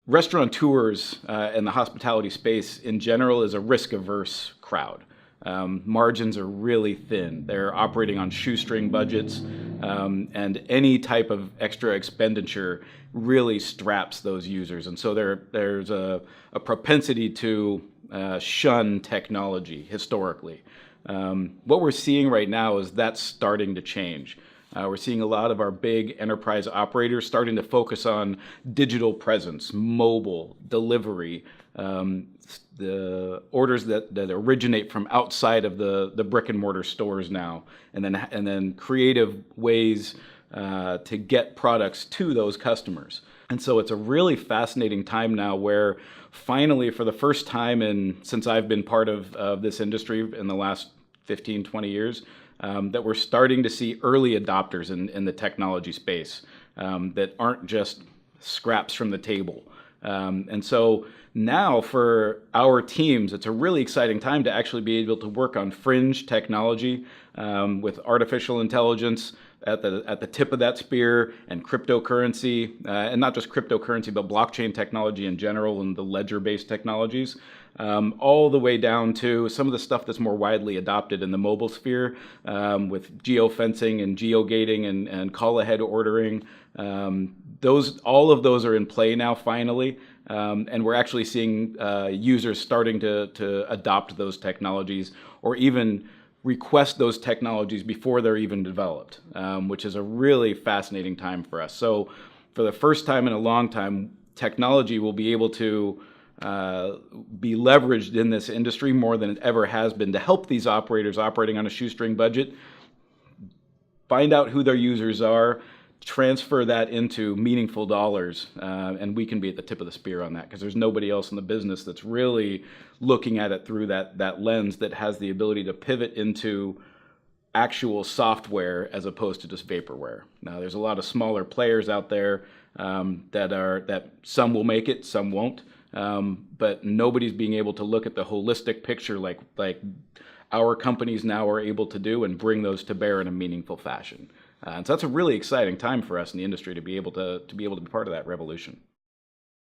Restaurateurs in the hospitality space in general is a risk-averse crowd. Margins are really thin. They're operating on shoestring budgets, and any type of extra expenditure really straps those users. And so there's a propensity to shun technology historically. What we're seeing right now is that's starting to change. We're seeing a lot of our big enterprise operators starting to focus on digital presence, mobile, delivery, the orders that originate from outside of the brick and mortar stores now, and then creative ways to get products to those customers. And so it's a really fascinating time now where finally, for the first time since I've been part of this industry in the last 15, 20 years, that we're starting to see early adopters in the technology space that aren't just scraps from the table. And so now for our teams, it's a really exciting time to actually be able to work on fringe technology with artificial intelligence at the tip of that spear, and cryptocurrency, and not just cryptocurrency, but blockchain technology in general and the ledger-based technologies, all the way down to some of the stuff that's more widely adopted in the mobile sphere with geofencing and geogating and call-ahead ordering. All of those are in play now finally, and we're actually seeing users starting to adopt those technologies or even request those technologies before they're even developed, which is a really fascinating time for us. So for the first time in a long time, technology will be able to be leveraged in this industry more than it ever has been to help these operators operating on a shoestring budget find out who their users are, transfer that into meaningful dollars, and we can be at the tip of the spear on that because there's nobody else in the business that's really looking at it through that lens that has the ability to pivot into actual software as opposed to just vaporware. Now, there's a lot of smaller players out there that some will make it, some won't, but nobody's being able to look at the holistic picture like our companies now are able to do and bring those to bear in a meaningful fashion. And so that's a really exciting time for us in the industry to be able to be part of that revolution.